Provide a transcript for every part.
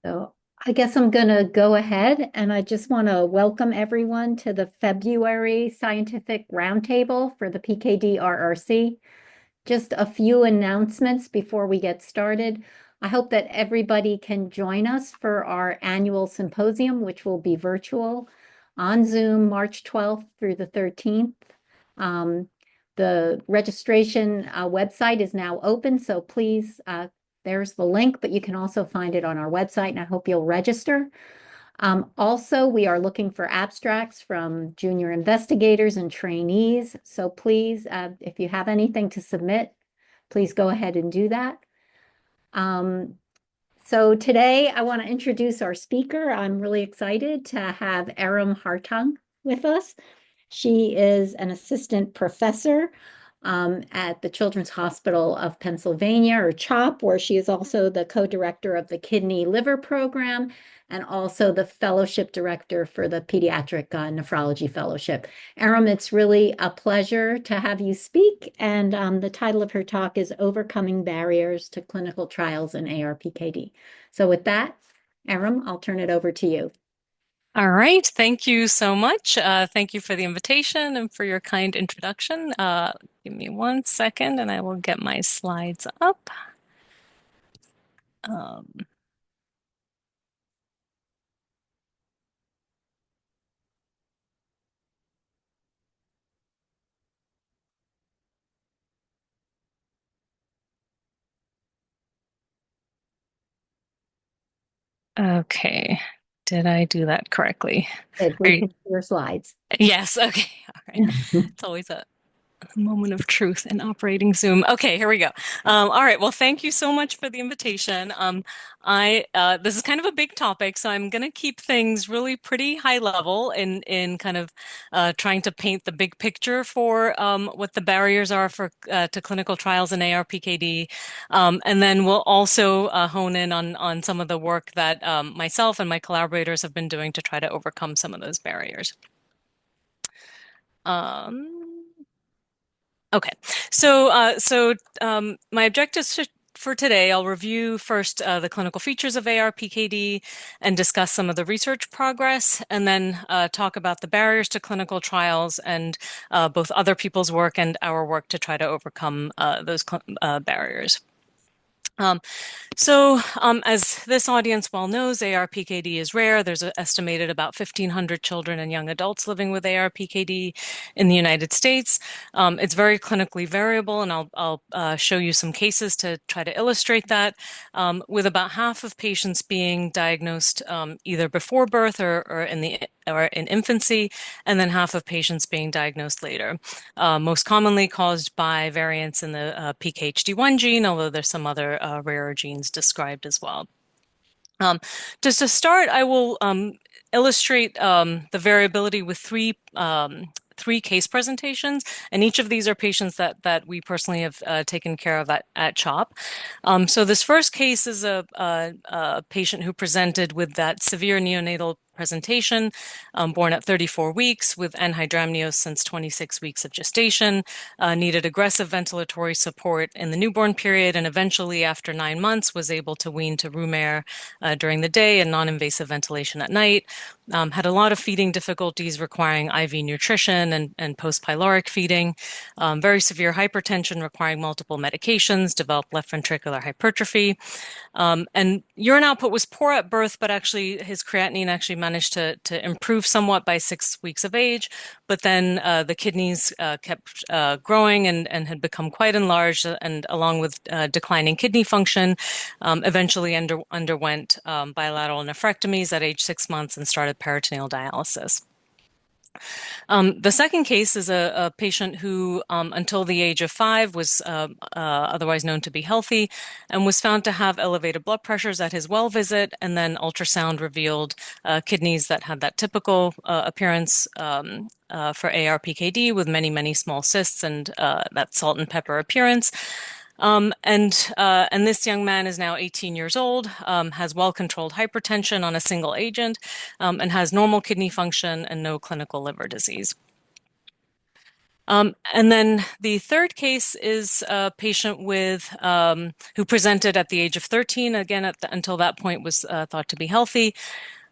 So I guess I'm going to go ahead and I just want to welcome everyone to the February Scientific Roundtable for the PKD RRC. Just a few announcements before we get started. I hope that everybody can join us for our annual symposium, which will be virtual on Zoom, March 12th through the 13th. Um, the registration website is now open, so please, there's the link, but you can also find it on our website, and I hope you'll register. Also, we are looking for abstracts from junior investigators and trainees. So please, if you have anything to submit, please go ahead and do that. So today I want to introduce our speaker. I'm really excited to have Erum Hartung with us. She is an assistant professor at the Children's Hospital of Pennsylvania, or CHOP, where she is also the co-director of the Kidney Liver Program and also the fellowship director for the Pediatric Nephrology Fellowship. Erum, it's really a pleasure to have you speak. And the title of her talk is Overcoming Barriers to Clinical Trials in ARPKD. So with that, Erum, I'll turn it over to you. All right. Thank you so much. Thank you for the invitation and for your kind introduction. Give me 1 second and I will get my slides up. Um, okay. Did I do that correctly? Good. Are We you- can see your slides. yes. Okay. All right. It's always a moment of truth in operating Zoom. Okay, here we go. All right. Well, thank you so much for the invitation. This is kind of a big topic, so I'm going to keep things really pretty high level in kind of trying to paint the big picture for what the barriers are for to clinical trials in ARPKD, and then we'll also hone in on some of the work that myself and my collaborators have been doing to try to overcome some of those barriers. Um, Okay, my objectives for today, I'll review first the clinical features of ARPKD and discuss some of the research progress, and then talk about the barriers to clinical trials and both other people's work and our work to try to overcome those barriers. Um, as this audience well knows, ARPKD is rare. There's estimated about 1,500 children and young adults living with ARPKD in the United States. It's very clinically variable, and I'll show you some cases to try to illustrate that, with about half of patients being diagnosed either before birth or in infancy, and then half of patients being diagnosed later. Most commonly caused by variants in the PKHD1 gene, although there's some other rarer genes described as well. Just to start, I will illustrate the variability with three case presentations, and each of these are patients that we personally have taken care of at CHOP. So this first case is a patient who presented with that severe neonatal presentation, born at 34 weeks with anhydramnios since 26 weeks of gestation, needed aggressive ventilatory support in the newborn period, and eventually, after 9 months, was able to wean to room air during the day and non-invasive ventilation at night. Had a lot of feeding difficulties requiring IV nutrition and post-pyloric feeding, very severe hypertension requiring multiple medications, developed left ventricular hypertrophy. And urine output was poor at birth, but actually his creatinine actually managed to improve somewhat by 6 weeks of age. But then the kidneys kept growing and had become quite enlarged, and along with declining kidney function, eventually underwent bilateral nephrectomies at age 6 months and started peritoneal dialysis. The second case is a patient who, until the age of 5, was otherwise known to be healthy and was found to have elevated blood pressures at his well visit, and then ultrasound revealed kidneys that had that typical appearance for ARPKD with many, many small cysts and that salt and pepper appearance. And this young man is now 18 years old, has well-controlled hypertension on a single agent, and has normal kidney function and no clinical liver disease. And then the third case is a patient with who presented at the age of 13. Again, until that point was thought to be healthy,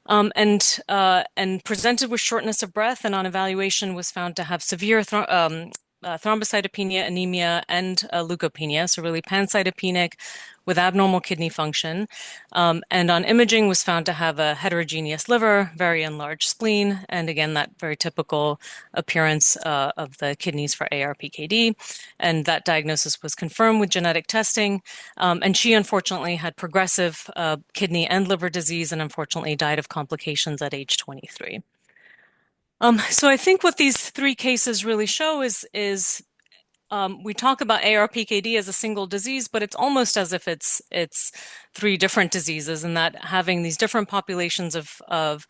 and presented with shortness of breath, and on evaluation was found to have severe thrombocytopenia, anemia, and leukopenia, so really pancytopenic with abnormal kidney function. And on imaging was found to have a heterogeneous liver, very enlarged spleen, and again, that very typical appearance of the kidneys for ARPKD. And that diagnosis was confirmed with genetic testing. And she unfortunately had progressive kidney and liver disease and unfortunately died of complications at age 23. So I think what these three cases really show is we talk about ARPKD as a single disease, but it's almost as if it's three different diseases, and that having these different populations of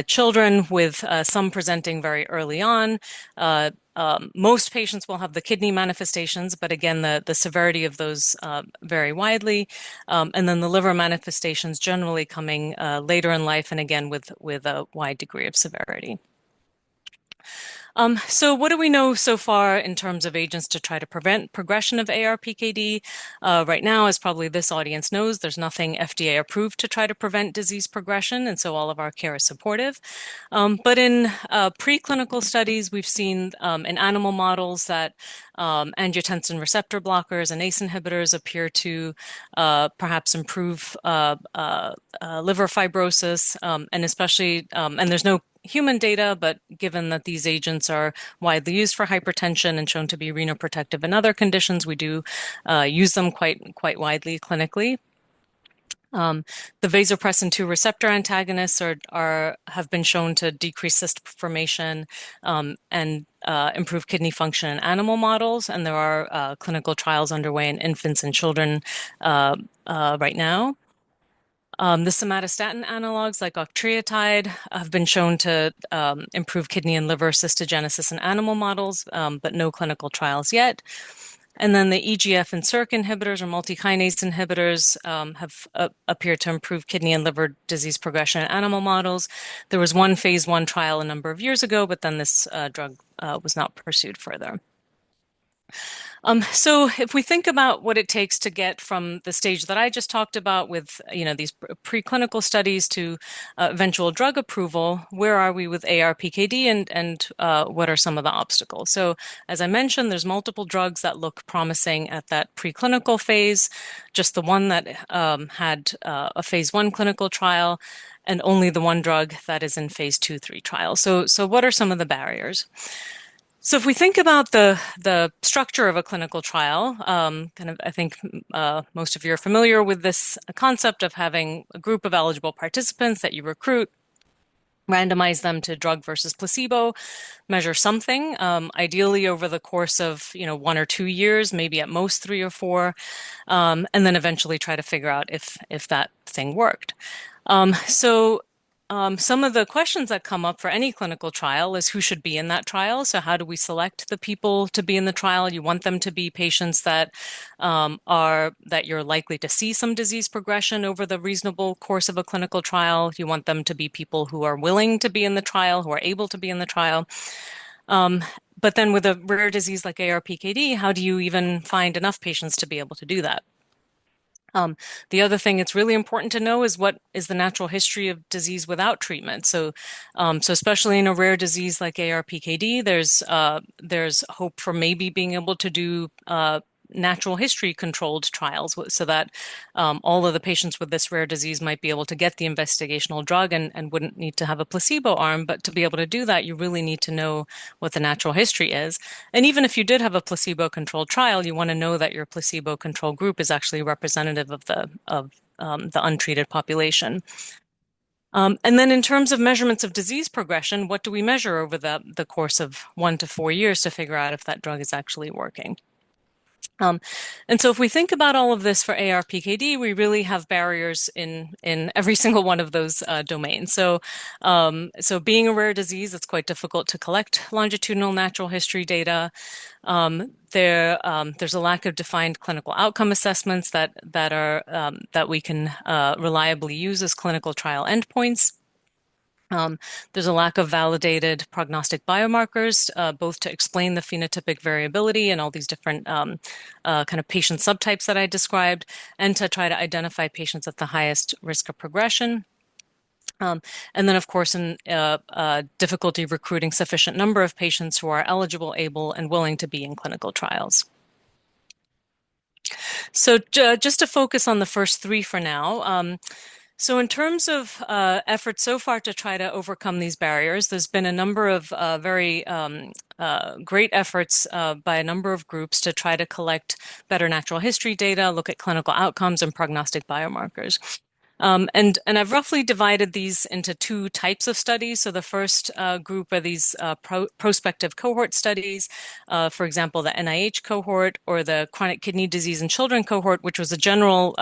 children with some presenting very early on. Most patients will have the kidney manifestations, but again, the severity of those vary widely. And then the liver manifestations generally coming later in life, and again with a wide degree of severity. So what do we know so far in terms of agents to try to prevent progression of ARPKD? Right now, as probably this audience knows, there's nothing FDA approved to try to prevent disease progression, and so all of our care is supportive. But in preclinical studies, we've seen in animal models that angiotensin receptor blockers and ACE inhibitors appear to perhaps improve liver fibrosis, and especially, and there's no human data, but given that these agents are widely used for hypertension and shown to be renoprotective in other conditions, we do use them quite widely clinically. The vasopressin 2 receptor antagonists have been shown to decrease cyst formation and improve kidney function in animal models, and there are clinical trials underway in infants and children right now. The somatostatin analogs like octreotide have been shown to improve kidney and liver cystogenesis in animal models, but no clinical trials yet. And then the EGF and SERC inhibitors or multikinase inhibitors have appeared to improve kidney and liver disease progression in animal models. There was one phase 1 trial a number of years ago, but then this drug was not pursued further. So if we think about what it takes to get from the stage that I just talked about with, these preclinical studies to eventual drug approval, where are we with ARPKD and what are some of the obstacles? So as I mentioned, there's multiple drugs that look promising at that preclinical phase, just the one that had a phase 1 clinical trial, and only the one drug that is in phase 2-3 trials. So what are some of the barriers? So if we think about the structure of a clinical trial, I think most of you are familiar with this concept of having a group of eligible participants that you recruit, randomize them to drug versus placebo, measure something, ideally over the course of 1 or 2 years, maybe at most 3 or 4, and then eventually try to figure out if that thing worked. Some of the questions that come up for any clinical trial is who should be in that trial. So how do we select the people to be in the trial? You want them to be patients that that you're likely to see some disease progression over the reasonable course of a clinical trial. You want them to be people who are willing to be in the trial, who are able to be in the trial. But then with a rare disease like ARPKD, how do you even find enough patients to be able to do that? The other thing it's really important to know is what is the natural history of disease without treatment. So especially in a rare disease like ARPKD, there's hope for maybe being able to do natural history controlled trials so that all of the patients with this rare disease might be able to get the investigational drug and wouldn't need to have a placebo arm. But to be able to do that, you really need to know what the natural history is. And even if you did have a placebo controlled trial, you want to know that your placebo control group is actually representative of the untreated population. And then in terms of measurements of disease progression, what do we measure over the course of 1 to 4 years to figure out if that drug is actually working? And so if we think about all of this for ARPKD, we really have barriers in every single one of those domains. So being a rare disease, it's quite difficult to collect longitudinal natural history data. There's a lack of defined clinical outcome assessments that we can reliably use as clinical trial endpoints. Um, there's a lack of validated prognostic biomarkers, both to explain the phenotypic variability and all these different kind of patient subtypes that I described, and to try to identify patients at the highest risk of progression. Um, and then, of course, in difficulty recruiting sufficient number of patients who are eligible, able, and willing to be in clinical trials. So just to focus on the first three for now. So in terms of efforts so far to try to overcome these barriers, there's been a number of very great efforts by a number of groups to try to collect better natural history data, look at clinical outcomes and prognostic biomarkers. And I've roughly divided these into two types of studies. So the first group are these prospective cohort studies, for example, the NIH cohort or the chronic kidney disease in children cohort, which was a general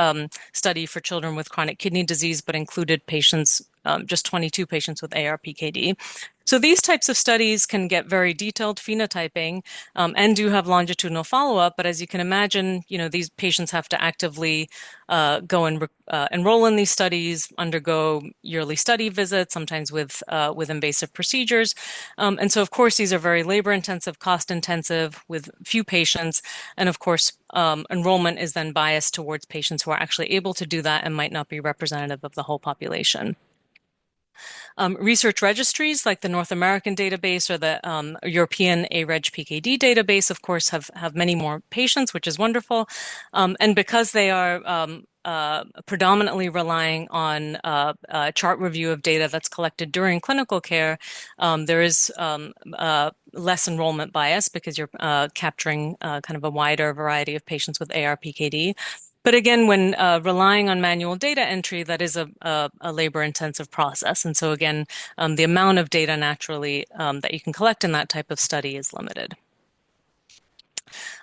study for children with chronic kidney disease, but included patients, just 22 patients with ARPKD. So these types of studies can get very detailed phenotyping and do have longitudinal follow-up. But as you can imagine, these patients have to actively go and enroll in these studies, undergo yearly study visits, sometimes with invasive procedures. And so, of course, these are very labor-intensive, cost-intensive, with few patients. And of course, enrollment is then biased towards patients who are actually able to do that and might not be representative of the whole population. Research registries like the North American database or the European AREG-PKD database, of course, have many more patients, which is wonderful. And because they are predominantly relying on chart review of data that's collected during clinical care, there is less enrollment bias because you're capturing kind of a wider variety of patients with ARPKD. But again, when relying on manual data entry, that is a labor-intensive process. And so again, the amount of data naturally that you can collect in that type of study is limited.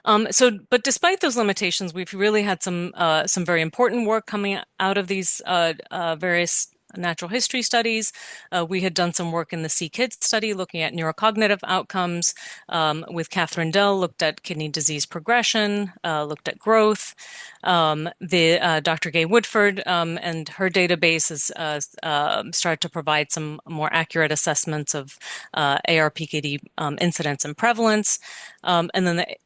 But despite those limitations, we've really had some very important work coming out of these various natural history studies. We had done some work in the C-KIDS study looking at neurocognitive outcomes with Catherine Dell, looked at kidney disease progression, looked at growth. Dr. Gay Woodford and her database has started to provide some more accurate assessments of ARPKD incidence and prevalence. And then the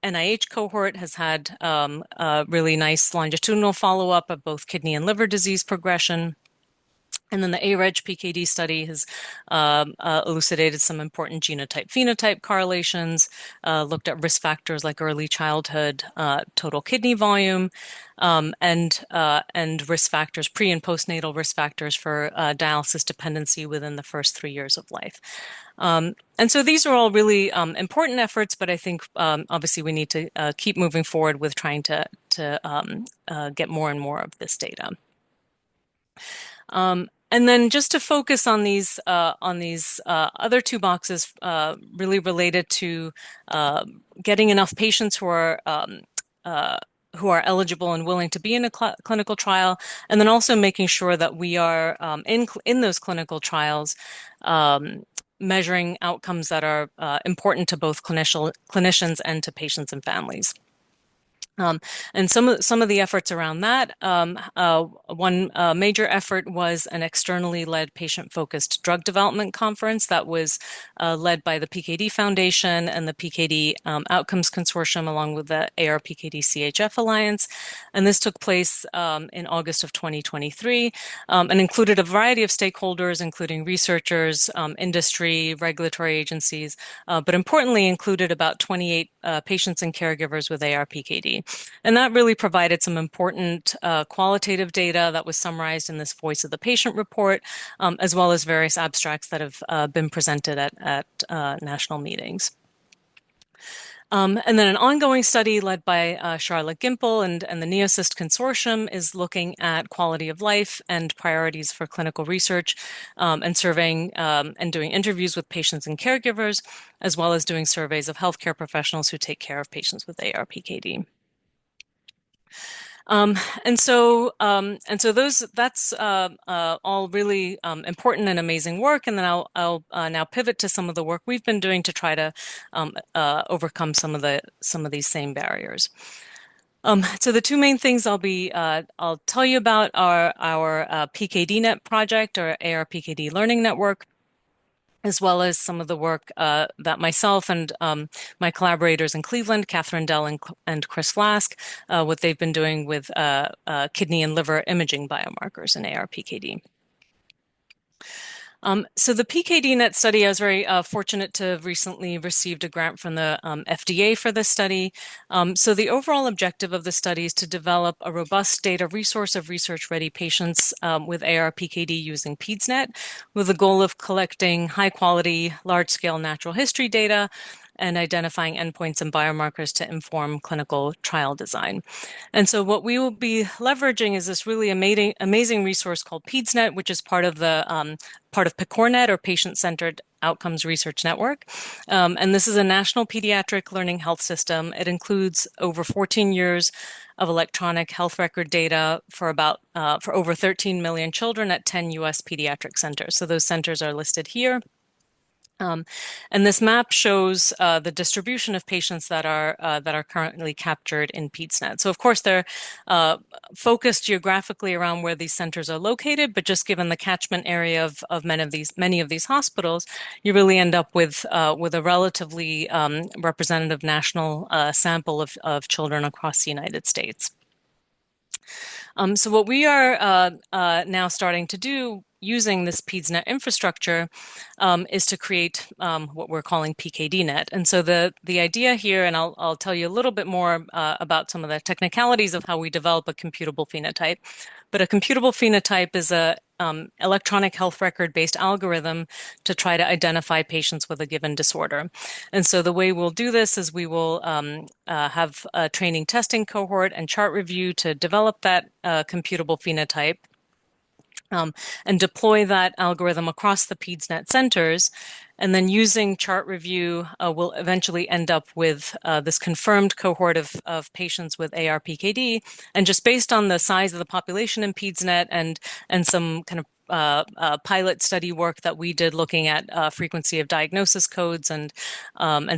NIH cohort has had a really nice longitudinal follow-up of both kidney and liver disease progression. And then the AREG-PKD study has elucidated some important genotype-phenotype correlations, looked at risk factors like early childhood, total kidney volume, and risk factors, pre and postnatal risk factors for dialysis dependency within the first 3 years of life. And so these are all really important efforts, but I think obviously we need to keep moving forward with trying to get more and more of this data. And then just to focus on these other two boxes, really related to getting enough patients who are eligible and willing to be in a clinical trial, and then also making sure that we are in those clinical trials measuring outcomes that are important to both clinicians and to patients and families. And some of the efforts around that, one major effort was an externally led patient-focused drug development conference that was led by the PKD Foundation and the PKD Outcomes Consortium, along with the ARPKD CHF Alliance. And this took place in August of 2023 and included a variety of stakeholders, including researchers, industry, regulatory agencies, but importantly included about 28 patients and caregivers with ARPKD. And that really provided some important qualitative data that was summarized in this Voice of the Patient report, as well as various abstracts that have been presented at national meetings. And then an ongoing study led by Charlotte Gimple and the NeoCyst Consortium is looking at quality of life and priorities for clinical research and surveying and doing interviews with patients and caregivers, as well as doing surveys of healthcare professionals who take care of patients with ARPKD. And so that's all really important and amazing work. And then I'll now pivot to some of the work we've been doing to try to overcome some of these same barriers. So the two main things I'll tell you about are our PKDNet project, or ARPKD Learning Network, as well as some of the work that myself and my collaborators in Cleveland, Catherine Dell and Chris Flask, what they've been doing with kidney and liver imaging biomarkers in ARPKD. So the PKDNet study, I was very fortunate to have recently received a grant from the FDA for this study. So the overall objective of the study is to develop a robust data resource of research-ready patients with ARPKD using PedsNet, with the goal of collecting high-quality, large-scale natural history data and identifying endpoints and biomarkers to inform clinical trial design. And so what we will be leveraging is this really amazing resource called PedsNet, which is part of PCORNet, or Patient-Centered Outcomes Research Network. And this is a national pediatric learning health system. It includes over 14 years of electronic health record data for over 13 million children at 10 U.S. pediatric centers. So those centers are listed here. And this map shows the distribution of patients that are currently captured in PedsNet. So of course they're focused geographically around where these centers are located, but just given the catchment area of many of these hospitals, you really end up with a relatively representative national sample of children across the United States. So what we are now starting to do using this PedsNet infrastructure is to create what we're calling PKDNet. And so the idea here, and I'll tell you a little bit more about some of the technicalities of how we develop a computable phenotype. But a computable phenotype is a electronic health record-based algorithm to try to identify patients with a given disorder. And so the way we'll do this is we will have a training testing cohort and chart review to develop that computable phenotype. And deploy that algorithm across the PedsNet centers. And then using chart review, we'll eventually end up with this confirmed cohort of patients with ARPKD. And just based on the size of the population in PedsNet and some kind of pilot study work that we did looking at frequency of diagnosis codes and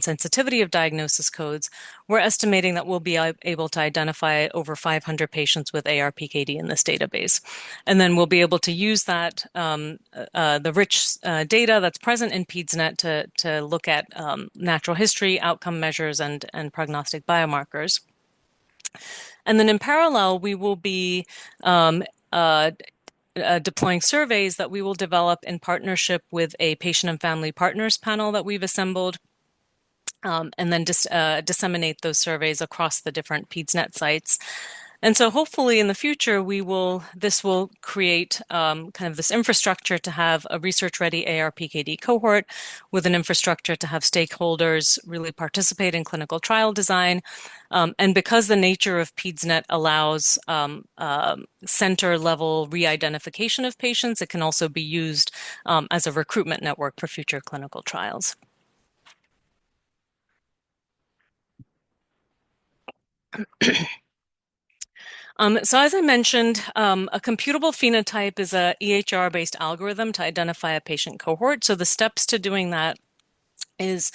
sensitivity of diagnosis codes, we're estimating that we'll be able to identify over 500 patients with ARPKD in this database. And then we'll be able to use that, the rich data that's present in PedsNet to look at natural history, outcome measures, and prognostic biomarkers. And then in parallel, we will be deploying surveys that we will develop in partnership with a patient and family partners panel that we've assembled, and then disseminate those surveys across the different PedsNet sites. And so hopefully in the future, this will create kind of this infrastructure to have a research-ready ARPKD cohort with an infrastructure to have stakeholders really participate in clinical trial design. And because the nature of PedsNet allows center-level re-identification of patients, it can also be used as a recruitment network for future clinical trials. So as I mentioned, a computable phenotype is a EHR-based algorithm to identify a patient cohort. So the steps to doing that is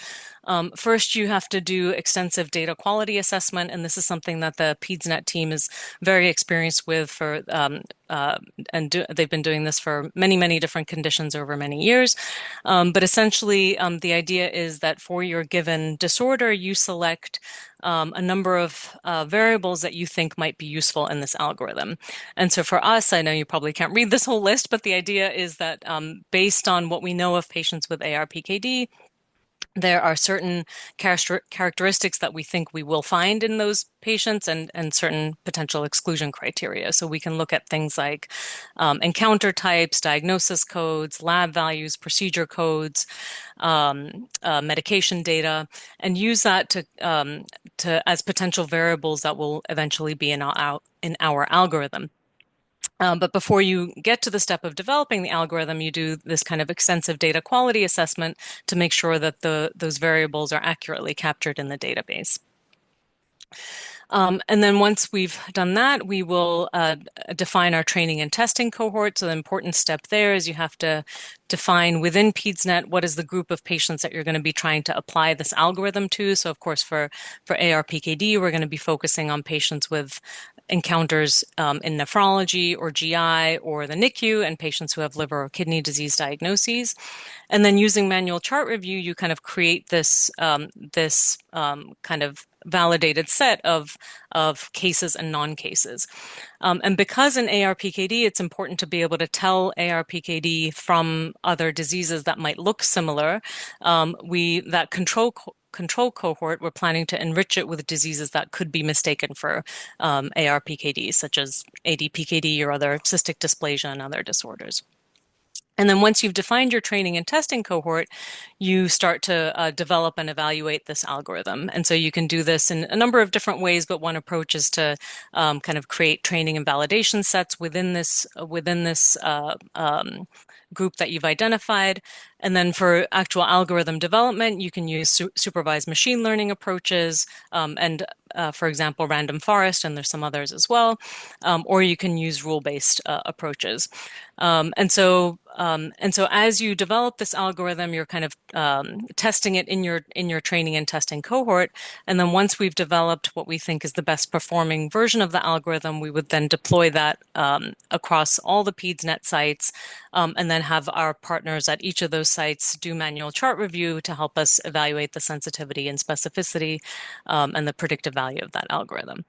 first you have to do extensive data quality assessment, and this is something that the PedsNet team is very experienced with they've been doing this for many different conditions over many years. But essentially, the idea is that for your given disorder, you select a number of variables that you think might be useful in this algorithm. And so for us, I know you probably can't read this whole list, but the idea is that based on what we know of patients with ARPKD, there are certain characteristics that we think we will find in those patients and certain potential exclusion criteria. So we can look at things like encounter types, diagnosis codes, lab values, procedure codes, medication data, and use that as potential variables that will eventually be in our algorithm. But before you get to the step of developing the algorithm, you do this kind of extensive data quality assessment to make sure that those variables are accurately captured in the database. And then once we've done that, we will define our training and testing cohort. So the important step there is you have to define within PedsNet what is the group of patients that you're going to be trying to apply this algorithm to. So of course, for ARPKD, we're going to be focusing on patients with encounters in nephrology or GI or the NICU and patients who have liver or kidney disease diagnoses. And then using manual chart review, you kind of create this kind of validated set of cases and non-cases. And because in ARPKD, it's important to be able to tell ARPKD from other diseases that might look similar. That control cohort, we're planning to enrich it with diseases that could be mistaken for ARPKD, such as ADPKD or other cystic dysplasia and other disorders. And then once you've defined your training and testing cohort, you start to develop and evaluate this algorithm. And so you can do this in a number of different ways, but one approach is to kind of create training and validation sets within this group that you've identified. And then for actual algorithm development, you can use supervised machine learning approaches for example, random forest, and there's some others as well, or you can use rule-based approaches. And so as you develop this algorithm, you're kind of testing it in your training and testing cohort. And then once we've developed what we think is the best performing version of the algorithm, we would then deploy that across all the PedsNet sites, and then have our partners at each of those sites do manual chart review to help us evaluate the sensitivity and specificity and the predictive value of that algorithm.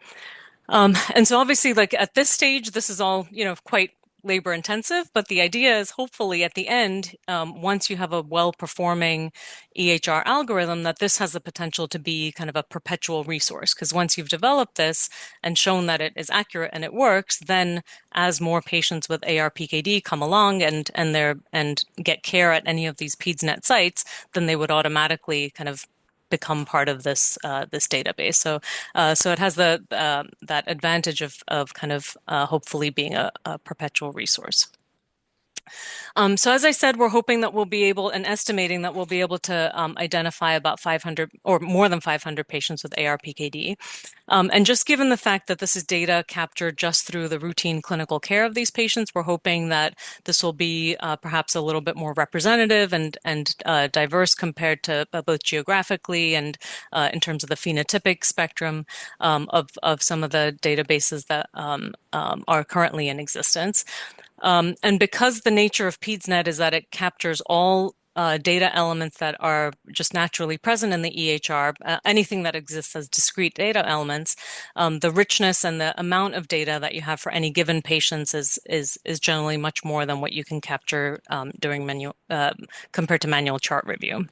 And so obviously, like at this stage, this is all, quite labor intensive, but the idea is hopefully at the end, once you have a well-performing EHR algorithm, that this has the potential to be kind of a perpetual resource. Because once you've developed this and shown that it is accurate and it works, then as more patients with ARPKD come along and get care at any of these PedsNet sites, then they would automatically kind of become part of this database. So it has that advantage of kind of hopefully being a perpetual resource. So as I said, we're hoping that we'll be able and estimating that we'll be able to identify about 500 or more than 500 patients with ARPKD. And just given the fact that this is data captured just through the routine clinical care of these patients, we're hoping that this will be perhaps a little bit more representative and diverse compared to both geographically and in terms of the phenotypic spectrum of some of the databases that are currently in existence. And because the nature of PedsNet is that it captures all data elements that are just naturally present in the EHR, anything that exists as discrete data elements, the richness and the amount of data that you have for any given patients is generally much more than what you can capture compared to manual chart review.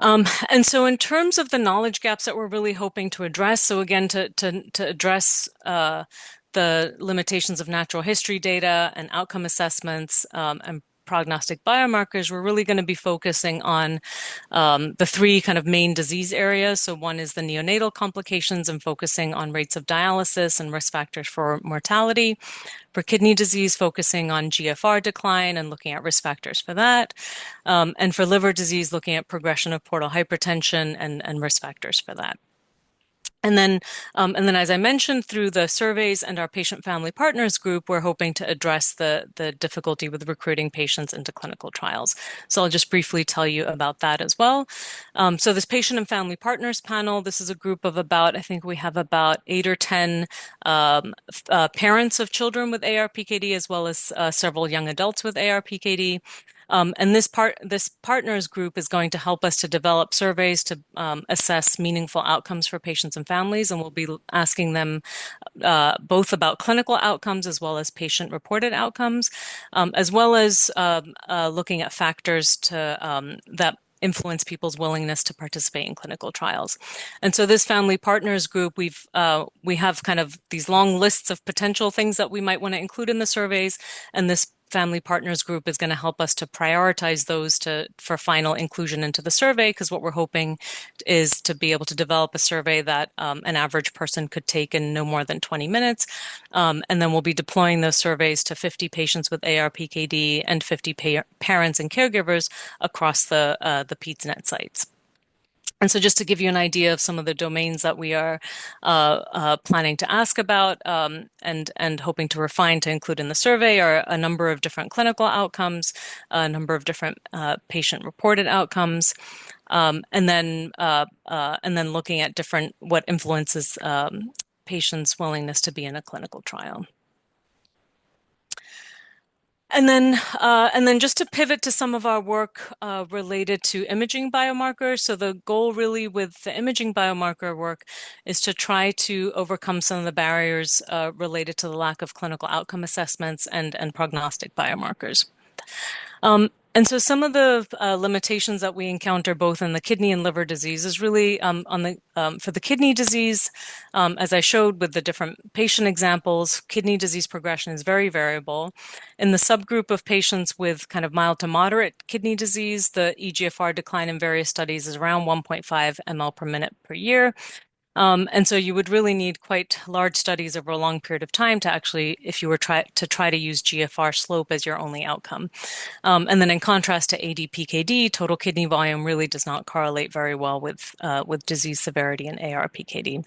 And so in terms of the knowledge gaps that we're really hoping to address, so again, to address the limitations of natural history data and outcome assessments and prognostic biomarkers, we're really going to be focusing on the three kind of main disease areas. So one is the neonatal complications and focusing on rates of dialysis and risk factors for mortality. For kidney disease, focusing on GFR decline and looking at risk factors for that. And for liver disease, looking at progression of portal hypertension and risk factors for that. And then, as I mentioned, through the surveys and our patient family partners group, we're hoping to address the difficulty with recruiting patients into clinical trials. So I'll just briefly tell you about that as well. So this patient and family partners panel, this is a group of I think we have about 8 or 10 parents of children with ARPKD, as well as several young adults with ARPKD. And this partners group is going to help us to develop surveys to assess meaningful outcomes for patients and families, and we'll be asking them both about clinical outcomes as well as patient-reported outcomes, as well as looking at factors that influence people's willingness to participate in clinical trials. And so this family partners group, we have kind of these long lists of potential things that we might want to include in the surveys, and this family partners group is going to help us to prioritize those for final inclusion into the survey, because what we're hoping is to be able to develop a survey that an average person could take in no more than 20 minutes. And then we'll be deploying those surveys to 50 patients with ARPKD and 50 parents and caregivers across the PedsNet sites. And so just to give you an idea of some of the domains that we are planning to ask about and hoping to refine to include in the survey are a number of different clinical outcomes, a number of different patient-reported outcomes, and then looking at different what influences patients' willingness to be in a clinical trial. And then just to pivot to some of our work related to imaging biomarkers. So the goal really with the imaging biomarker work is to try to overcome some of the barriers related to the lack of clinical outcome assessments and prognostic biomarkers. And so some of the limitations that we encounter both in the kidney and liver disease is really for the kidney disease, as I showed with the different patient examples, kidney disease progression is very variable. In the subgroup of patients with kind of mild to moderate kidney disease, the eGFR decline in various studies is around 1.5 ml per minute per year. And so you would really need quite large studies over a long period of time to actually, if you were try to use GFR slope as your only outcome. And then in contrast to ADPKD, total kidney volume really does not correlate very well with disease severity in ARPKD.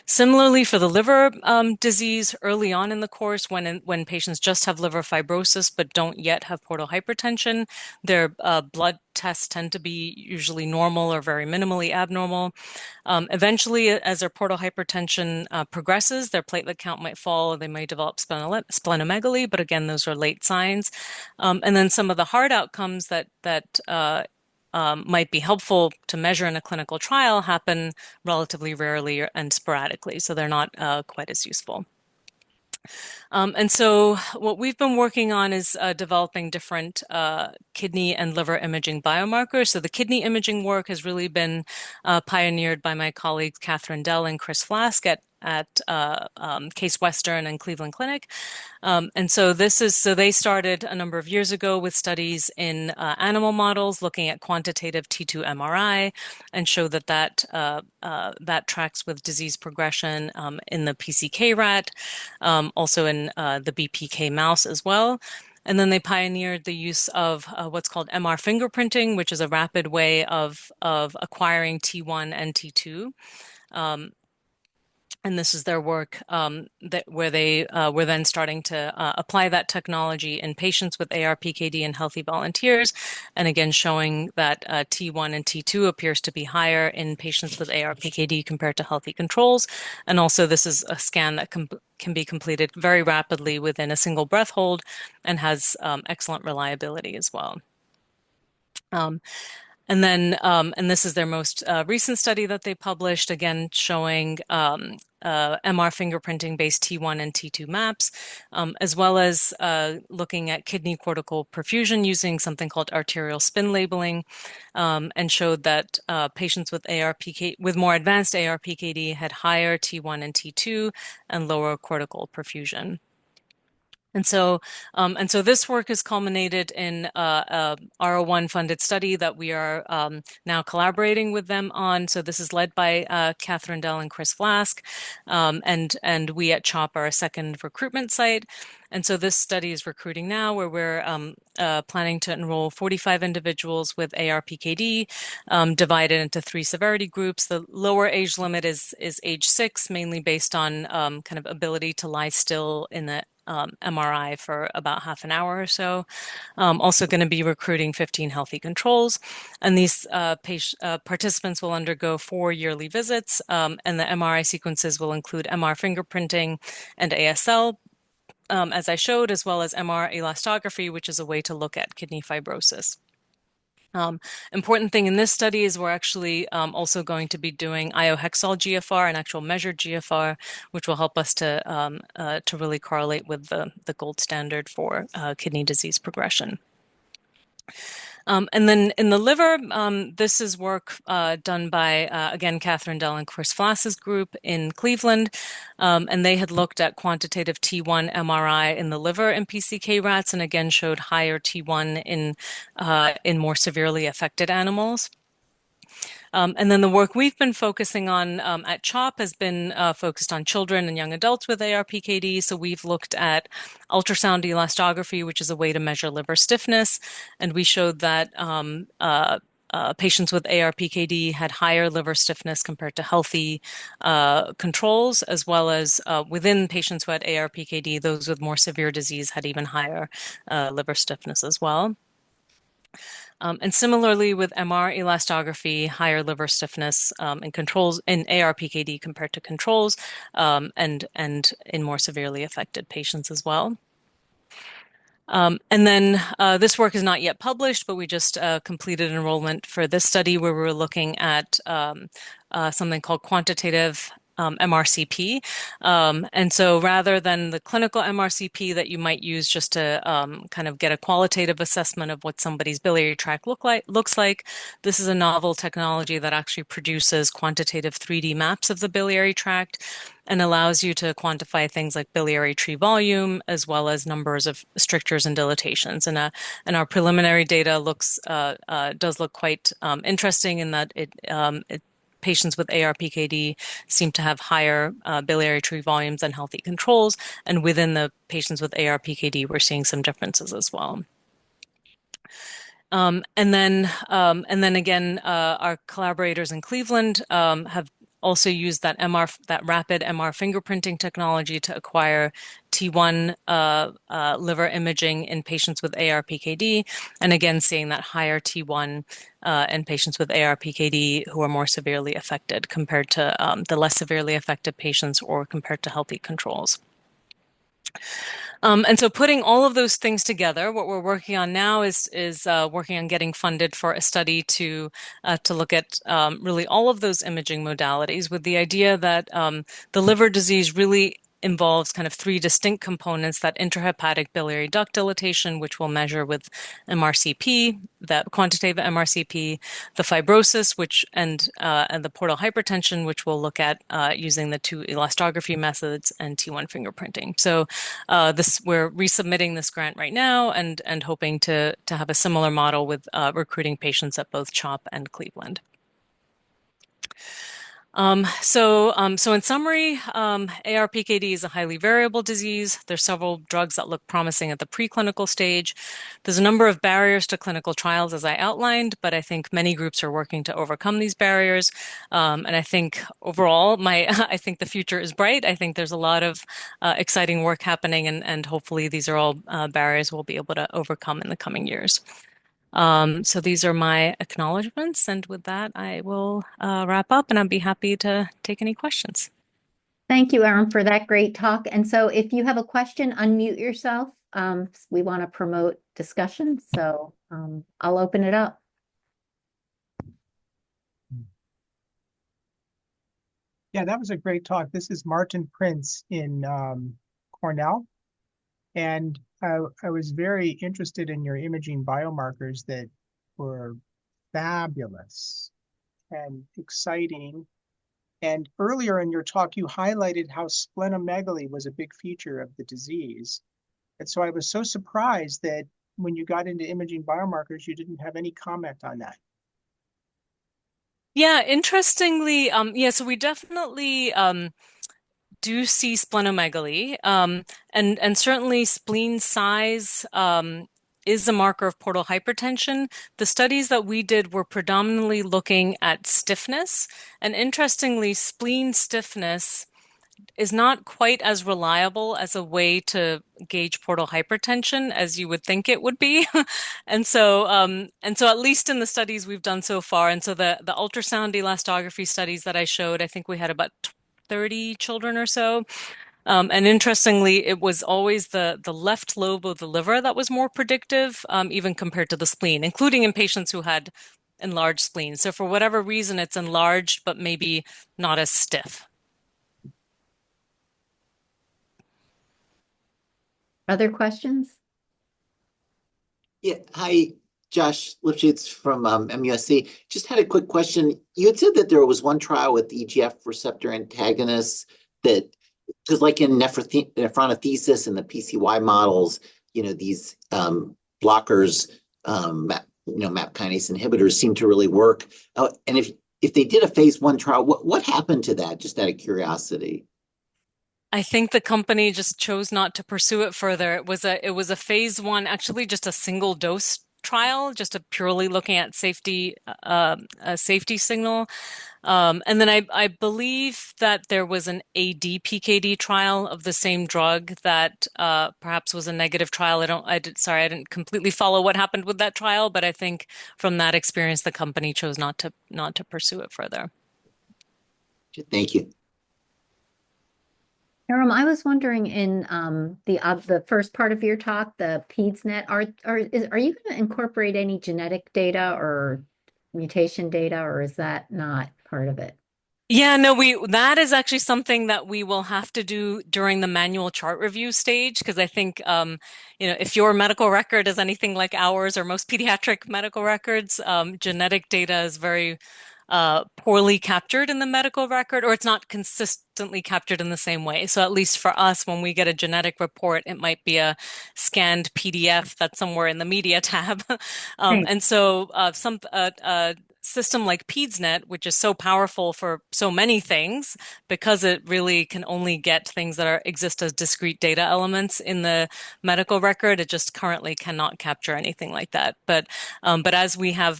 Similarly, for the liver disease, early on in the course, when patients just have liver fibrosis but don't yet have portal hypertension, their blood tests tend to be usually normal or very minimally abnormal. Eventually, as their portal hypertension progresses, their platelet count might fall, they may develop splenomegaly, but again, those are late signs. And then some of the hard outcomes that might be helpful to measure in a clinical trial happen relatively rarely and sporadically, so they're not quite as useful. And so what we've been working on is developing different kidney and liver imaging biomarkers. So the kidney imaging work has really been pioneered by my colleagues Catherine Dell and Chris Flask at Case Western and Cleveland Clinic. And so they started a number of years ago with studies in animal models looking at quantitative T2 MRI and show that tracks with disease progression in the PCK rat, also in the BPK mouse as well. And then they pioneered the use of what's called MR fingerprinting, which is a rapid way of acquiring T1 and T2. And this is their work where they were then starting to apply that technology in patients with ARPKD and healthy volunteers, and again showing that T1 and T2 appears to be higher in patients with ARPKD compared to healthy controls. And also this is a scan that can be completed very rapidly within a single breath hold and has excellent reliability as well. And this is their most recent study that they published, again showing MR fingerprinting based T1 and T2 maps, as well as looking at kidney cortical perfusion using something called arterial spin labeling, and showed that patients with with more advanced ARPKD had higher T1 and T2 and lower cortical perfusion. And so this work has culminated in a R01 funded study that we are now collaborating with them on. So this is led by Catherine Dell and Chris Flask, and we at CHOP are a second recruitment site. And so this study is recruiting now, where we're planning to enroll 45 individuals with ARPKD, divided into 3 severity groups. The lower age limit is age 6, mainly based on kind of ability to lie still in the MRI for about half an hour or so. Also going to be recruiting 15 healthy controls. And these participants will undergo 4 yearly visits, and the MRI sequences will include MR fingerprinting and ASL, as I showed, as well as MR elastography, which is a way to look at kidney fibrosis. Important thing in this study is we're actually also going to be doing iohexol GFR, an actual measured GFR, which will help us to really correlate with the gold standard for kidney disease progression. And then in the liver, this is work done by, again, Catherine Dell and Chris Flass's group in Cleveland. And they had looked at quantitative T1 MRI in the liver in PCK rats, and again showed higher T1 in more severely affected animals. And then the work we've been focusing on at CHOP has been focused on children and young adults with ARPKD. So we've looked at ultrasound elastography, which is a way to measure liver stiffness. And we showed that patients with ARPKD had higher liver stiffness compared to healthy controls, as well as within patients who had ARPKD, those with more severe disease had even higher liver stiffness as well. And similarly with MR elastography, higher liver stiffness in controls in ARPKD compared to controls, and in more severely affected patients as well. And then this work is not yet published, but we just completed enrollment for this study where we were looking at something called quantitative MRCP. And so rather than the clinical MRCP that you might use just to kind of get a qualitative assessment of what somebody's biliary tract looks like, this is a novel technology that actually produces quantitative 3D maps of the biliary tract and allows you to quantify things like biliary tree volume as well as numbers of strictures and dilatations. And our preliminary data does look quite interesting in that patients with ARPKD seem to have higher biliary tree volumes than healthy controls, and within the patients with ARPKD, we're seeing some differences as well. And then again, our collaborators in Cleveland have also used that rapid MR fingerprinting technology to acquire T1 liver imaging in patients with ARPKD, and again seeing that higher T1 in patients with ARPKD who are more severely affected compared to the less severely affected patients or compared to healthy controls. And so putting all of those things together, what we're working on now is working on getting funded for a study to look at really all of those imaging modalities with the idea that the liver disease really involves kind of three distinct components: that intrahepatic biliary duct dilatation, which we'll measure with MRCP, that quantitative MRCP, the fibrosis, and the portal hypertension, which we'll look at using the two elastography methods and T1 fingerprinting. So we're resubmitting this grant right now and hoping to have a similar model with recruiting patients at both CHOP and Cleveland. So in summary, ARPKD is a highly variable disease. There's several drugs that look promising at the preclinical stage. There's a number of barriers to clinical trials, as I outlined, but I think many groups are working to overcome these barriers. And I think overall, I think the future is bright. I think there's a lot of exciting work happening, and hopefully these are all barriers we'll be able to overcome in the coming years. So these are my acknowledgments, and with that, I will wrap up, and I'd be happy to take any questions. Thank you, Erum, for that great talk. And so if you have a question, unmute yourself. We want to promote discussion, so I'll open it up. Yeah, that was a great talk. This is Martin Prince in Cornell. And I was very interested in your imaging biomarkers that were fabulous and exciting. And earlier in your talk, you highlighted how splenomegaly was a big feature of the disease. And so I was so surprised that when you got into imaging biomarkers, you didn't have any comment on that. Yeah, interestingly, so we definitely do see splenomegaly, and certainly spleen size is a marker of portal hypertension. The studies that we did were predominantly looking at stiffness, and interestingly, spleen stiffness is not quite as reliable as a way to gauge portal hypertension as you would think it would be. And so at least in the studies we've done so far, and so the ultrasound elastography studies that I showed, I think we had about 30 children or so. And interestingly, it was always the left lobe of the liver that was more predictive, even compared to the spleen, including in patients who had enlarged spleens. So for whatever reason, it's enlarged, but maybe not as stiff. Other questions? Yeah, hi, Josh Lipschitz from MUSC. Just had a quick question. You had said that there was one trial with EGF receptor antagonists that, because like in nephronephronesis and the PCY models, these blockers, MAP kinase inhibitors seem to really work. And if they did a phase 1 trial, what happened to that? Just out of curiosity. I think the company just chose not to pursue it further. It was a phase 1, actually just a single dose trial, just a purely looking at safety, a safety signal. And then I believe that there was an AD-PKD trial of the same drug that perhaps was a negative trial. Sorry, I didn't completely follow what happened with that trial, but I think from that experience, the company chose not to pursue it further. Thank you. Erum, I was wondering in the first part of your talk, the PedsNet, are you going to incorporate any genetic data or mutation data, or is that not part of it? Yeah, no, that is actually something that we will have to do during the manual chart review stage, because I think if your medical record is anything like ours or most pediatric medical records, genetic data is very poorly captured in the medical record, or it's not consistently captured in the same way. So at least for us, when we get a genetic report, it might be a scanned PDF that's somewhere in the media tab. Thanks. And so a system like PedsNet, which is so powerful for so many things, because it really can only get things that exist as discrete data elements in the medical record, it just currently cannot capture anything like that. But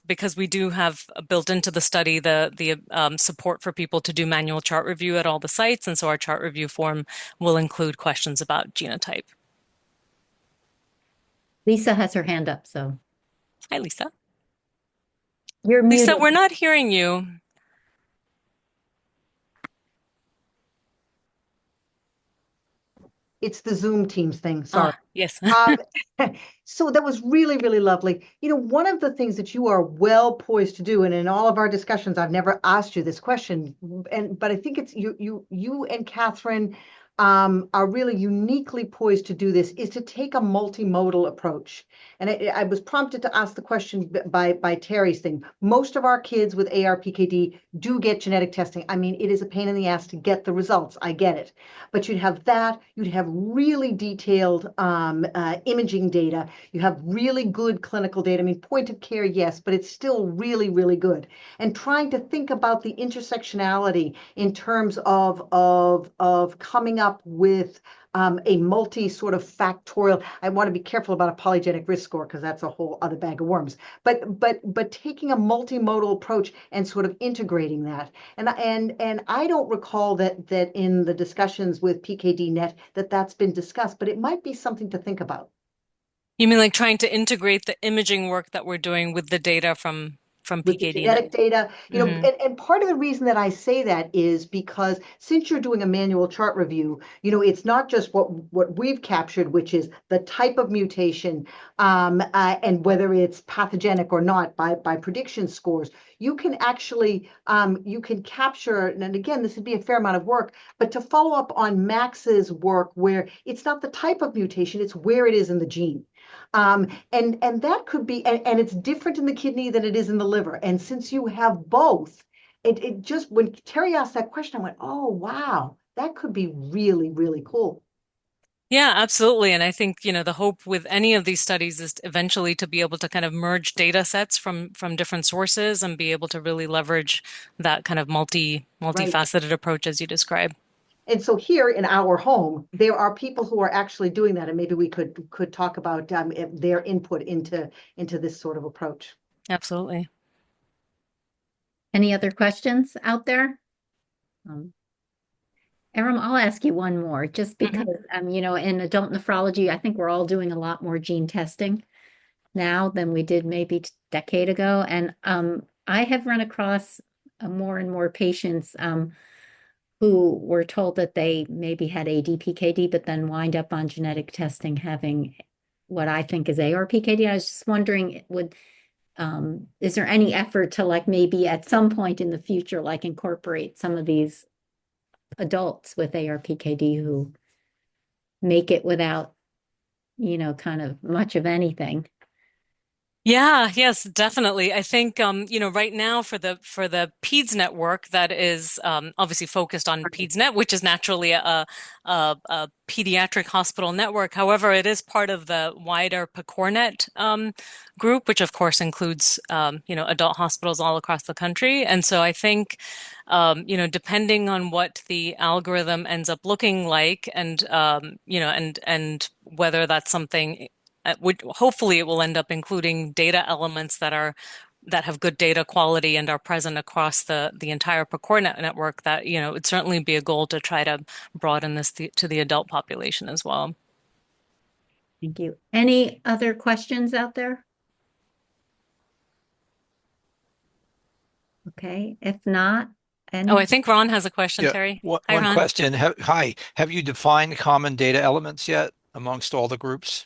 because we do have built into the study the support for people to do manual chart review at all the sites, and so our chart review form will include questions about genotype. Lisa has her hand up, so Hi, Lisa. you're Lisa, muted. we're not hearing you. It's the Zoom Teams thing. Sorry. Yes. Um, so that was really, really lovely. One of the things that you are well poised to do, and in all of our discussions, I've never asked you this question, but I think it's you and Catherine are really uniquely poised to do this, is to take a multimodal approach. And I was prompted to ask the question by Terry's thing. Most of our kids with ARPKD do get genetic testing. I mean, it is a pain in the ass to get the results. I get it. But you'd have really detailed imaging data. You have really good clinical data. I mean, point of care, yes, but it's still really, really good. And trying to think about the intersectionality in terms of coming up with a multi sort of factorial. I want to be careful about a polygenic risk score because that's a whole other bag of worms. But taking a multimodal approach and sort of integrating that. And I don't recall that in the discussions with PKDNet that's been discussed, but it might be something to think about. You mean like trying to integrate the imaging work that we're doing with the data from With the PKD? genetic data, and part of the reason that I say that is because since you're doing a manual chart review, it's not just what we've captured, which is the type of mutation, and whether it's pathogenic or not by prediction scores. You can actually you can capture, and again, this would be a fair amount of work, but to follow up on Max's work where it's not the type of mutation, it's where it is in the gene. And that could be, and it's different in the kidney than it is in the liver. And since you have both, it just, when Terry asked that question, I went, oh, wow, that could be really, really cool. Yeah, absolutely. And I think, the hope with any of these studies is eventually to be able to kind of merge data sets from different sources and be able to really leverage that kind of Right. multifaceted approach as you describe. And so here in our home, there are people who are actually doing that, and maybe we could talk about their input into this sort of approach. Absolutely. Any other questions out there? Erum, I'll ask you one more, just because, in adult nephrology, I think we're all doing a lot more gene testing now than we did maybe a decade ago. And I have run across more and more patients who were told that they maybe had ADPKD, but then wind up on genetic testing having what I think is ARPKD. I was just wondering, is there any effort to like maybe at some point in the future, like incorporate some of these adults with ARPKD who make it without, kind of much of anything? Yeah, yes, definitely. I think right now for the PEDS network that is obviously focused on PEDSnet, which is naturally a pediatric hospital network. However, it is part of the wider PCORnet group, which of course includes adult hospitals all across the country. And so I think depending on what the algorithm ends up looking like, and and whether that's something hopefully it will end up including data elements that have good data quality and are present across the entire PROCOR network. That, it'd certainly be a goal to try to broaden this to the adult population as well. Thank you. Any other questions out there? Okay, if not, Oh, I any? think Ron has a question, Yeah, Terry. Hi, one Ron. question. Hi, have you defined common data elements yet amongst all the groups?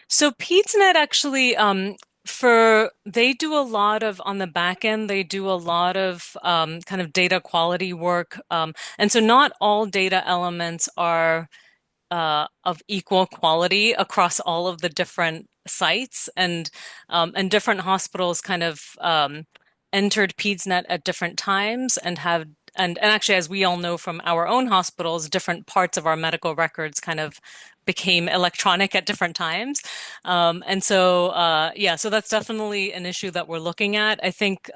So PedsNet actually, they do a lot of on the back end, they do a lot of kind of data quality work. And so not all data elements are of equal quality across all of the different sites, and different hospitals kind of entered PedsNet at different times and have and actually, as we all know from our own hospitals, different parts of our medical records kind of became electronic at different times. And so, yeah, so that's definitely an issue that we're looking at. I think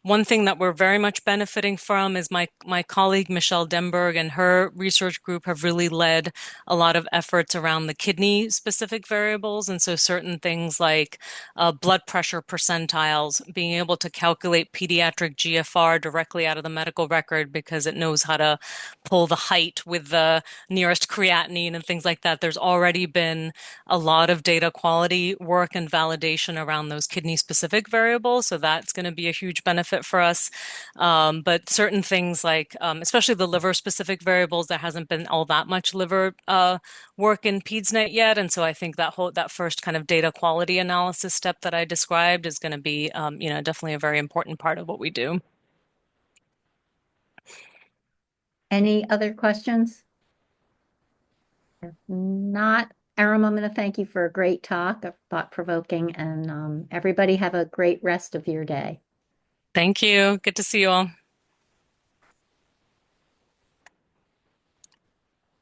one thing that we're very much benefiting from is my colleague Michelle Denberg and her research group have really led a lot of efforts around the kidney specific variables. And so certain things like blood pressure percentiles, being able to calculate pediatric GFR directly out of the medical record because it knows how to pull the height with the nearest creatinine and things like that. There's already been a lot of data quality work and validation around those kidney specific variables. So that's going to be a huge benefit for us. But certain things like, especially the liver specific variables, there hasn't been all that much liver work in PedsNet yet. And so I think that first kind of data quality analysis step that I described is going to be, definitely a very important part of what we do. Any other questions? If not, Erum, I'm going to thank you for a great talk, thought-provoking, and everybody have a great rest of your day. Thank you. Good to see you all.